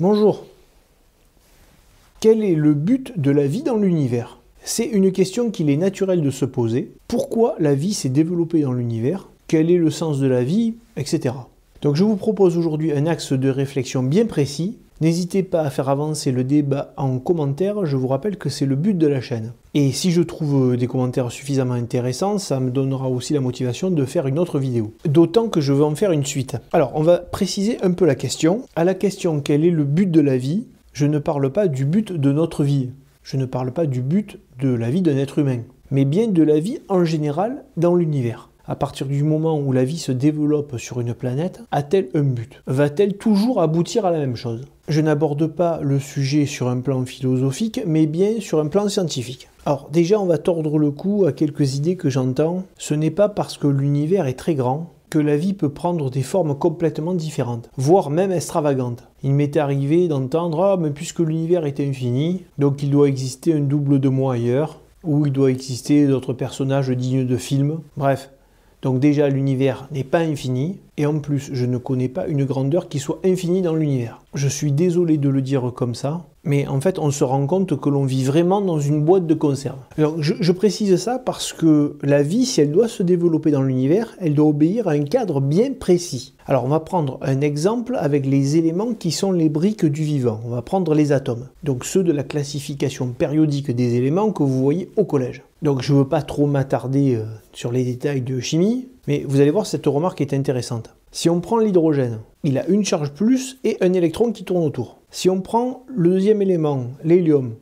Bonjour. Quel est le but de la vie dans l'univers? C'est une question qu'il est naturel de se poser. Pourquoi la vie s'est développée dans l'univers? Quel est le sens de la vie? Etc. Donc je vous propose aujourd'hui un axe de réflexion bien précis. N'hésitez pas à faire avancer le débat en commentaire, je vous rappelle que c'est le but de la chaîne. Et si je trouve des commentaires suffisamment intéressants, ça me donnera aussi la motivation de faire une autre vidéo. D'autant que je veux en faire une suite. Alors, on va préciser un peu la question. À la question « Quel est le but de la vie ?», je ne parle pas du but de notre vie. Je ne parle pas du but de la vie d'un être humain, mais bien de la vie en général dans l'univers. À partir du moment où la vie se développe sur une planète, a-t-elle un but? Va-t-elle toujours aboutir à la même chose? Je n'aborde pas le sujet sur un plan philosophique, mais bien sur un plan scientifique. Alors déjà, on va tordre le cou à quelques idées que j'entends. Ce n'est pas parce que l'univers est très grand que la vie peut prendre des formes complètement différentes, voire même extravagantes. Il m'est arrivé d'entendre « Ah, mais puisque l'univers est infini, donc il doit exister un double de moi ailleurs, ou il doit exister d'autres personnages dignes de films. » Bref. Donc déjà, l'univers n'est pas infini, et en plus, je ne connais pas une grandeur qui soit infinie dans l'univers. Je suis désolé de le dire comme ça, mais en fait, on se rend compte que l'on vit vraiment dans une boîte de conserve. Alors, je précise ça parce que la vie, si elle doit se développer dans l'univers, elle doit obéir à un cadre bien précis. Alors, on va prendre un exemple avec les éléments qui sont les briques du vivant. On va prendre les atomes, donc ceux de la classification périodique des éléments que vous voyez au collège. Donc, je ne veux pas trop m'attarder sur les détails de chimie, mais vous allez voir, cette remarque est intéressante. Si on prend l'hydrogène, il a une charge plus et un électron qui tourne autour. Si on prend le deuxième élément, l'hélium,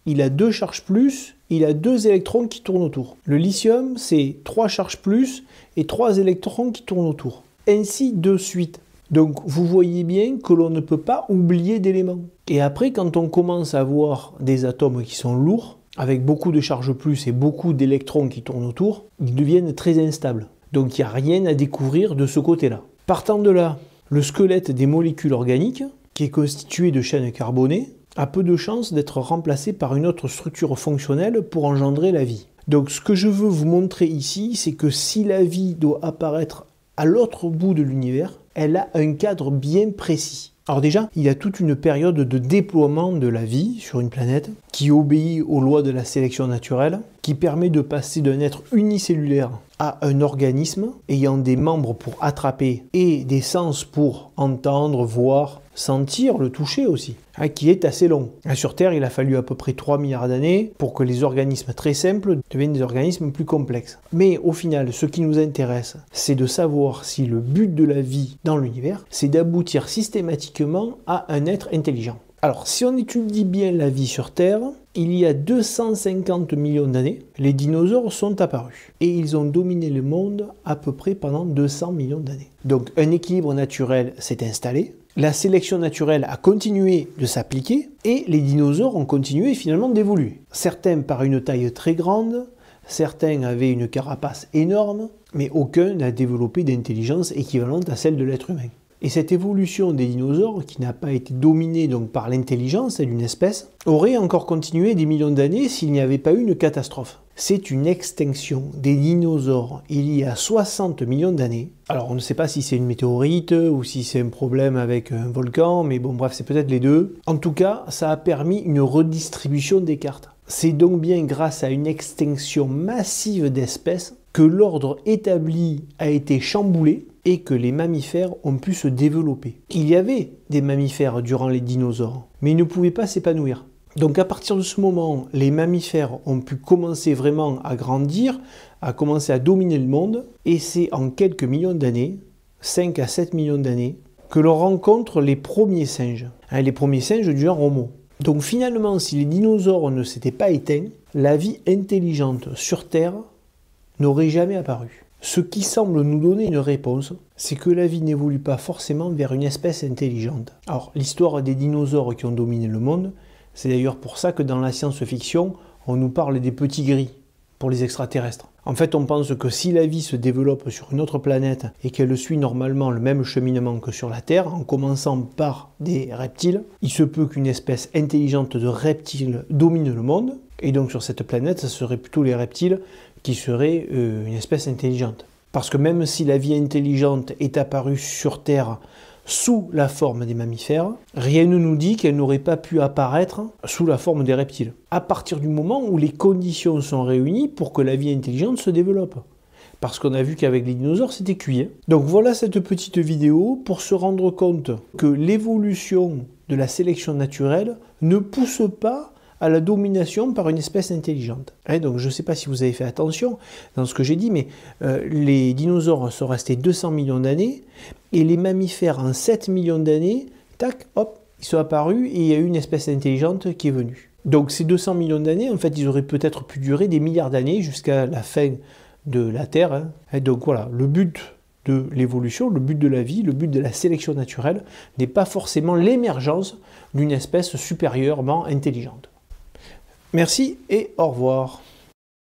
il a 2 charges plus, il a 2 électrons qui tournent autour. Le lithium, c'est 3 charges plus et 3 électrons qui tournent autour. Ainsi de suite. Donc vous voyez bien que l'on ne peut pas oublier d'éléments. Et après, quand on commence à voir des atomes qui sont lourds, avec beaucoup de charges plus et beaucoup d'électrons qui tournent autour, ils deviennent très instables. Donc il n'y a rien à découvrir de ce côté-là. Partant de là, le squelette des molécules organiques, qui est constitué de chaînes carbonées, a peu de chances d'être remplacé par une autre structure fonctionnelle pour engendrer la vie. Donc ce que je veux vous montrer ici, c'est que si la vie doit apparaître à l'autre bout de l'univers, elle a un cadre bien précis. Alors déjà, il y a toute une période de déploiement de la vie sur une planète qui obéit aux lois de la sélection naturelle, qui permet de passer d'un être unicellulaire à un organisme ayant des membres pour attraper et des sens pour entendre, voir, sentir, le toucher aussi, qui est assez long. Sur Terre, il a fallu à peu près 3 milliards d'années pour que les organismes très simples deviennent des organismes plus complexes. Mais au final, ce qui nous intéresse, c'est de savoir si le but de la vie dans l'univers, c'est d'aboutir systématiquement à un être intelligent. Alors, si on étudie bien la vie sur Terre, il y a 250 millions d'années, les dinosaures sont apparus. Et ils ont dominé le monde à peu près pendant 200 millions d'années. Donc, un équilibre naturel s'est installé. La sélection naturelle a continué de s'appliquer et les dinosaures ont continué finalement d'évoluer. Certains par une taille très grande, certains avaient une carapace énorme, mais aucun n'a développé d'intelligence équivalente à celle de l'être humain. Et cette évolution des dinosaures, qui n'a pas été dominée donc par l'intelligence d'une espèce, aurait encore continué des millions d'années s'il n'y avait pas eu une catastrophe. C'est une extinction des dinosaures il y a 60 millions d'années. Alors on ne sait pas si c'est une météorite ou si c'est un problème avec un volcan, mais bon bref, c'est peut-être les deux. En tout cas, ça a permis une redistribution des cartes. C'est donc bien grâce à une extinction massive d'espèces que l'ordre établi a été chamboulé et que les mammifères ont pu se développer. Il y avait des mammifères durant les dinosaures, mais ils ne pouvaient pas s'épanouir. Donc à partir de ce moment, les mammifères ont pu commencer vraiment à grandir, à commencer à dominer le monde, et c'est en quelques millions d'années, 5 à 7 millions d'années, que l'on rencontre les premiers singes. Les premiers singes du genre Homo. Donc finalement, si les dinosaures ne s'étaient pas éteints, la vie intelligente sur Terre n'aurait jamais apparu. Ce qui semble nous donner une réponse, c'est que la vie n'évolue pas forcément vers une espèce intelligente. Alors, l'histoire des dinosaures qui ont dominé le monde, c'est d'ailleurs pour ça que dans la science-fiction, on nous parle des petits gris pour les extraterrestres. En fait, on pense que si la vie se développe sur une autre planète et qu'elle suit normalement le même cheminement que sur la Terre, en commençant par des reptiles, il se peut qu'une espèce intelligente de reptiles domine le monde, et donc sur cette planète, ce serait plutôt les reptiles qui seraient une espèce intelligente. Parce que même si la vie intelligente est apparue sur Terre sous la forme des mammifères, rien ne nous dit qu'elle n'aurait pas pu apparaître sous la forme des reptiles, à partir du moment où les conditions sont réunies pour que la vie intelligente se développe. Parce qu'on a vu qu'avec les dinosaures, c'était cuit. Donc voilà cette petite vidéo pour se rendre compte que l'évolution de la sélection naturelle ne pousse pas à la domination par une espèce intelligente. Donc je ne sais pas si vous avez fait attention dans ce que j'ai dit, mais les dinosaures sont restés 200 millions d'années, et les mammifères en 7 millions d'années, tac, hop, ils sont apparus, et il y a eu une espèce intelligente qui est venue. Donc ces 200 millions d'années, en fait, ils auraient peut-être pu durer des milliards d'années jusqu'à la fin de la Terre. Donc voilà, le but de l'évolution, le but de la vie, le but de la sélection naturelle n'est pas forcément l'émergence d'une espèce supérieurement intelligente. Merci et au revoir.